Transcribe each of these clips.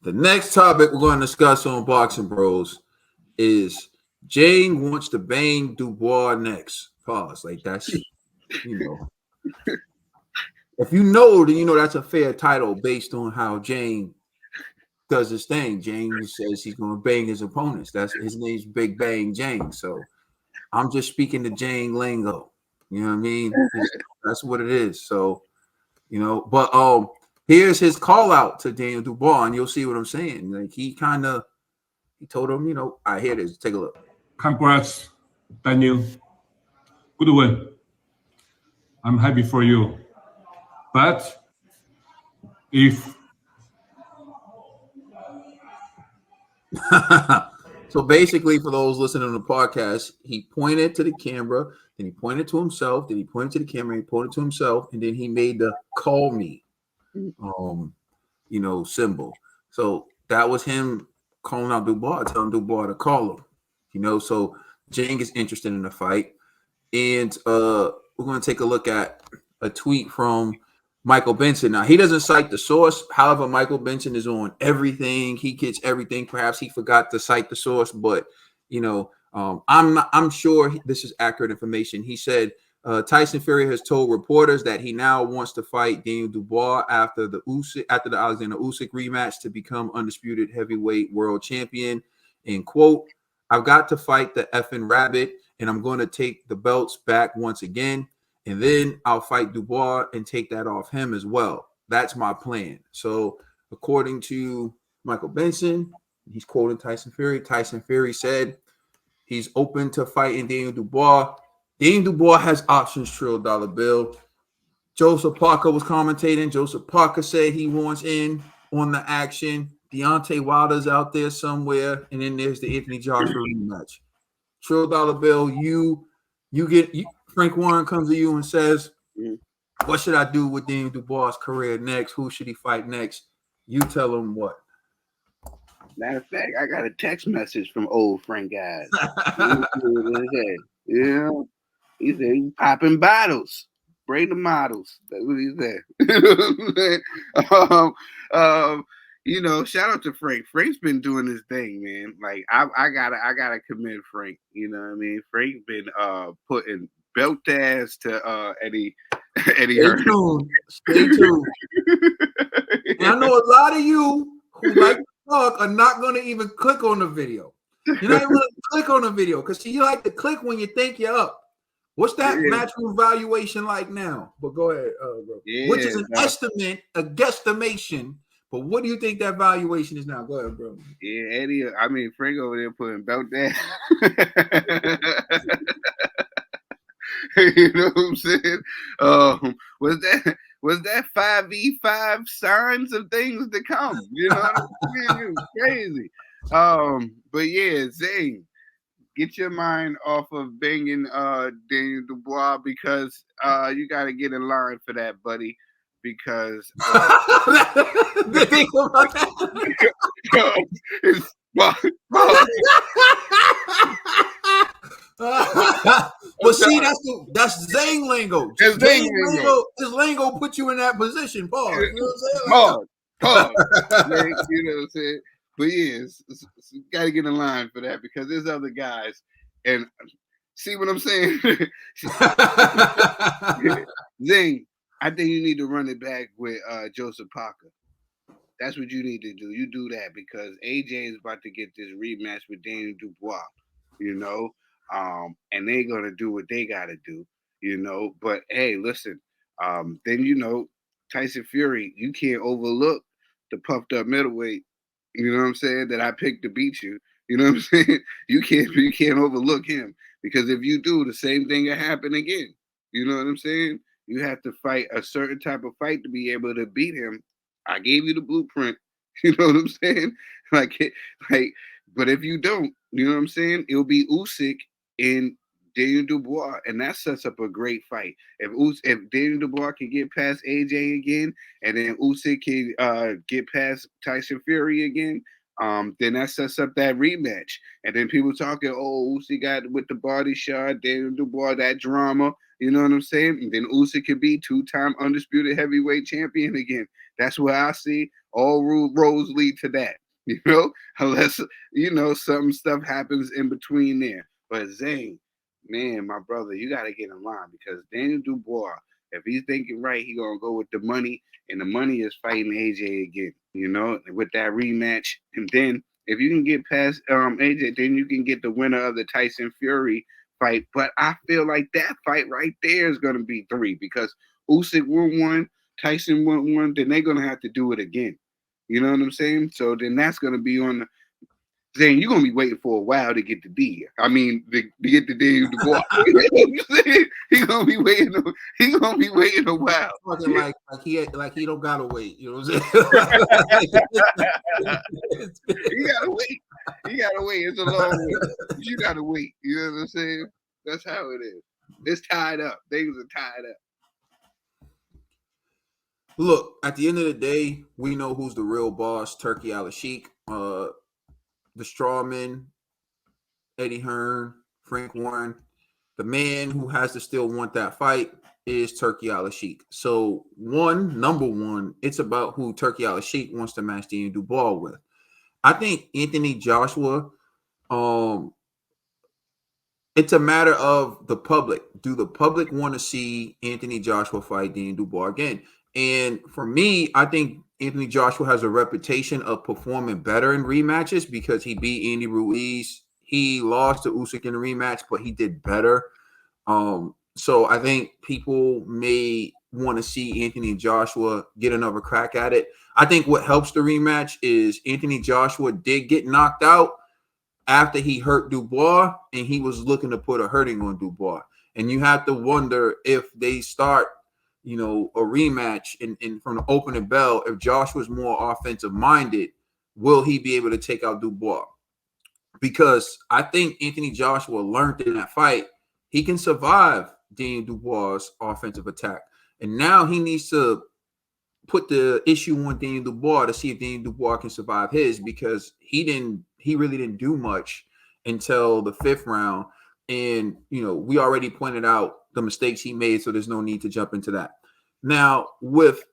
The next topic we're going to discuss on Boxing Bros is Zhang wants to bang Dubois next. Pause. Like that's you know, if you know, then you know that's a fair title based on how Zhang does his thing. Zhang says he's going to bang his opponents. That's his name's Big Bang Zhang. So I'm just speaking the Zhang lingo. You know what I mean? That's what it is. So but here's his call out to Daniel Dubois, and you'll see what I'm saying. Like he told him, I hear this. Take a look. Congrats, Daniel. Good win. I'm happy for you. But if So basically, for those listening to the podcast, he pointed to the camera, then he pointed to himself, then he pointed to the camera, he pointed to himself, and then he made the call me, symbol. So that was him calling out Dubois, telling Dubois to call him. So Zhang is interested in the fight, and we're going to take a look at a tweet from Michael Benson. Now, he doesn't cite the source. However, Michael Benson is on everything. He gets everything. Perhaps he forgot to cite the source, but I'm sure this is accurate information. He said Tyson Fury has told reporters that he now wants to fight Daniel Dubois after the Alexander Usyk rematch to become undisputed heavyweight world champion. And quote, "I've got to fight the effing rabbit, and I'm going to take the belts back once again. And then I'll fight Dubois and take that off him as well. That's my plan." So according to Michael Benson, he's quoting Tyson Fury. Tyson Fury said he's open to fighting Daniel Dubois. Daniel Dubois has options, $1 bill. Joseph Parker was commentating. Joseph Parker said he wants in on the action. Deontay Wilder's out there somewhere. And then there's the Anthony Joshua rematch. $1 bill, Frank Warren comes to you and says, what should I do with Daniel Dubois' career next? Who should he fight next? You tell him what. Matter of fact, I got a text message from old Frank guys. He said, "You popping bottles. Bring the models." That's what he said. Shout out to Frank. Frank's been doing his thing, man. Like I gotta commend Frank. You know what I mean? Frank been putting belt ass to Eddie Stay tuned. Stay tuned. And I know a lot of you who like to talk are not gonna even click on the video. You're not even gonna click on the video because you like to click when you think you're up. What's that matchroom valuation like now? But go ahead, bro. Which is an estimate, a guesstimation. But what do you think that valuation is now? Go ahead, bro. Yeah, Eddie. Frank over there putting belt down. You know what I'm saying? Was that 5v5 signs of things to come? You know what I'm saying? It was crazy. But yeah, Zhang, get your mind off of banging Daniel Dubois because you got to get in line for that, buddy. Because think about but see, that's Zhang lingo. His lingo put you in that position. Pause. You know what I'm saying? Pause. You know what I'm saying? But yeah, you got to get in line for that because there's other guys. And see what I'm saying? Zhang, I think you need to run it back with Joseph Parker. That's what you need to do. You do that because AJ is about to get this rematch with Daniel Dubois, and they're going to do what they got to do, But, hey, listen, then, Tyson Fury, you can't overlook the puffed up middleweight, you know what I'm saying, that I picked to beat you. You know what I'm saying? You can't overlook him because if you do, the same thing will happen again. You know what I'm saying? You have to fight a certain type of fight to be able to beat him. I gave you the blueprint. You know what I'm saying? But if you don't, you know what I'm saying? It'll be Usyk and Daniel Dubois, and that sets up a great fight. If Daniel Dubois can get past AJ again, and then Usyk can get past Tyson Fury again, then that sets up that rematch. And then people talking, Usyk got with the body shot, Daniel Dubois, that drama. You know what I'm saying? And then Usyk could be 2-time undisputed heavyweight champion again. That's what I see. all roads lead to that. Unless some stuff happens in between there. But Zhang, man, my brother, you got to get in line because Daniel Dubois, if he's thinking right, he gonna go with the money, and the money is fighting AJ again. With that rematch, and then if you can get past AJ, then you can get the winner of the Tyson Fury fight. But I feel like that fight right there is gonna be 3 because Usyk won 1, Tyson won 1, then they're gonna have to do it again. You know what I'm saying? So then that's gonna be on the. Zane, you're gonna be waiting for a while to get the D. I mean, to get the D. He's gonna be waiting. He's gonna be waiting a while. Like he don't gotta wait. You know what I'm saying? He gotta wait. He gotta wait. It's a long wait. You gotta wait. You know what I'm saying? That's how it is. It's tied up. Things are tied up. Look, at the end of the day, we know who's the real boss. Turkey Al-Sheikh. The Strawman, Eddie Hearn, Frank Warren, the man who has to still want that fight is Turkey Al-Sheikh. So number one, it's about who Turkey Al-Sheikh wants to match Daniel Dubois with. I think Anthony Joshua, it's a matter of the public. Do the public want to see Anthony Joshua fight Daniel Dubois again? And for me, I think Anthony Joshua has a reputation of performing better in rematches because he beat Andy Ruiz. He lost to Usyk in the rematch, but he did better. So I think people may want to see Anthony Joshua get another crack at it. I think what helps the rematch is Anthony Joshua did get knocked out after he hurt Dubois, and he was looking to put a hurting on Dubois. And you have to wonder if they start a rematch and from the opening bell, if Joshua's more offensive minded, will he be able to take out Dubois? Because I think Anthony Joshua learned in that fight, he can survive Daniel Dubois' offensive attack. And now he needs to put the issue on Daniel Dubois to see if Daniel Dubois can survive his, because he really didn't do much until the 5th round. And, we already pointed out the mistakes he made, so there's no need to jump into that. Now, with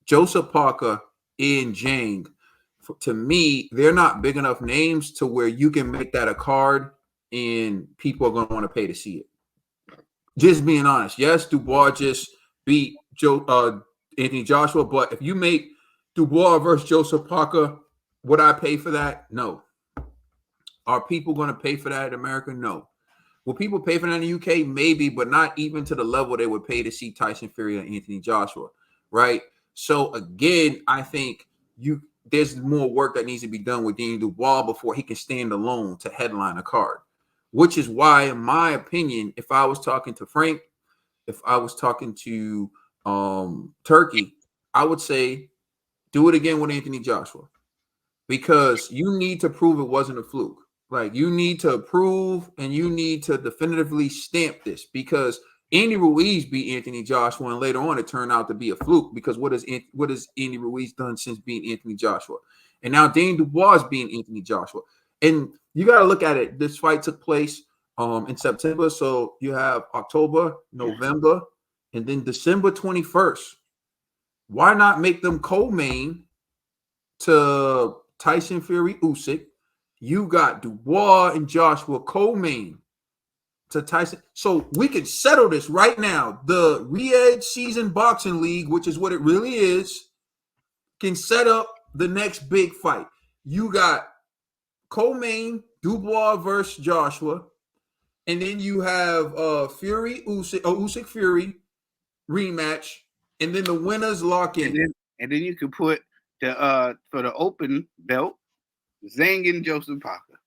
Joseph Parker and Zhang, to me, they're not big enough names to where you can make that a card and people are going to want to pay to see it. Just being honest. Yes, Dubois just beat Anthony Joshua, but if you make Dubois versus Joseph Parker, would I pay for that? No. Are people going to pay for that in America? No. Will people pay for that in the UK? Maybe, but not even to the level they would pay to see Tyson Fury and Anthony Joshua, right? So again, I think there's more work that needs to be done with Daniel Dubois before he can stand alone to headline a card, which is why, in my opinion, if I was talking to Frank, if I was talking to Turkey, I would say do it again with Anthony Joshua, because you need to prove it wasn't a fluke. Like, you need to prove and you need to definitively stamp this, because Andy Ruiz beat Anthony Joshua, and later on it turned out to be a fluke, because what has Andy Ruiz done since beating Anthony Joshua? And now Daniel Dubois is beating Anthony Joshua. And you got to look at it. This fight took place in September. So you have October, November, and then December 21st. Why not make them co-main to Tyson Fury Usyk? You got Dubois and Joshua co-main to Tyson. So we can settle this right now. The Riyadh Season Boxing League, which is what it really is, can set up the next big fight. You got co-main Dubois versus Joshua, and then you have Usyk Fury rematch, and then the winners lock in. And then you can put the for the open belt, Zhang and Joseph Parker.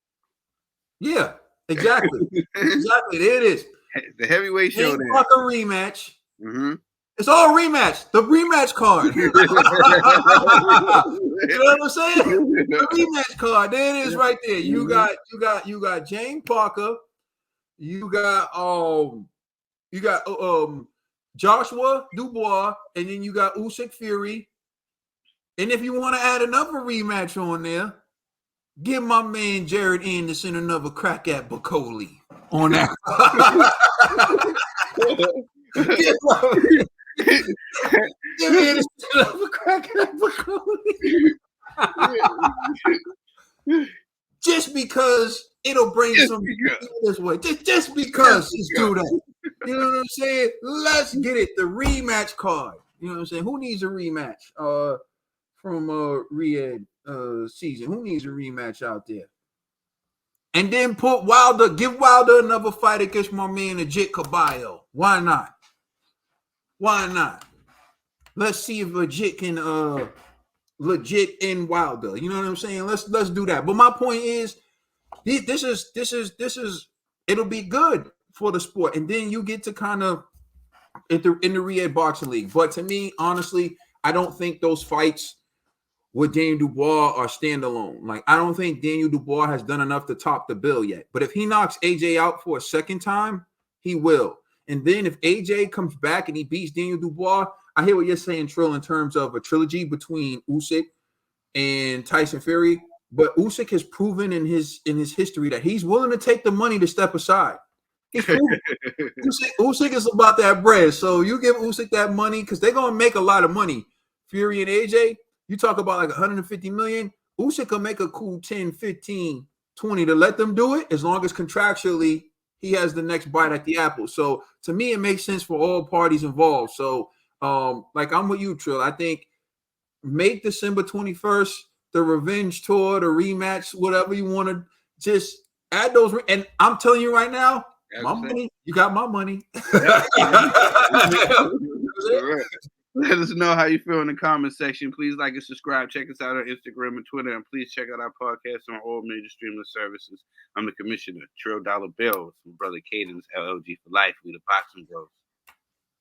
Yeah, exactly. Exactly. There it is. The heavyweight show. Parker rematch. Mm-hmm. It's all rematch. The rematch card. You know what I'm saying? The rematch card. There it is, right there. You got James Parker. You got Joshua Dubois, and then you got Usyk Fury. And if you want to add another rematch on there, give my man Jared Anderson another crack at Bacoli on that. Give Anderson another crack at Bacoli. Just because it'll bring Just some because. people this way. Just because Just let's do that. You know what I'm saying? Let's get it. The rematch card. You know what I'm saying? Who needs a rematch from Riyadh season? Who needs a rematch out there? And then give Wilder another fight against my man Ajit Caballo. Why not? Why not? Let's see if Ajit can legit in Wilder. You know what I'm saying? Let's do that. But my point is, this is it'll be good for the sport, and then you get to kind of in the Riyadh Boxing League. But to me, honestly, I don't think those fights with Daniel Dubois are standalone. Like, I don't think Daniel Dubois has done enough to top the bill yet. But if he knocks AJ out for a second time, he will. And then if AJ comes back and he beats Daniel Dubois, I hear what you're saying, Trill, in terms of a trilogy between Usyk and Tyson Fury. But Usyk has proven in his history that he's willing to take the money to step aside. He's proven. Usyk is about that bread. So you give Usyk that money because they're going to make a lot of money. Fury and AJ, you talk about like 150 million. Usyk can make a cool 10, 15, 20 to let them do it as long as contractually he has the next bite at the apple. So to me, it makes sense for all parties involved. So like I'm with you, Trill. I think make December 21st the revenge tour, the rematch, whatever you want to just add those. And I'm telling you right now, my money, you got my money. Let us know how you feel in the comment section. Please like and subscribe. Check us out on Instagram and Twitter. And please check out our podcast on all major streaming services. I'm the commissioner, Trill Dollar Bill, with my brother Cadence, LLG for life. We the Boxing Bros.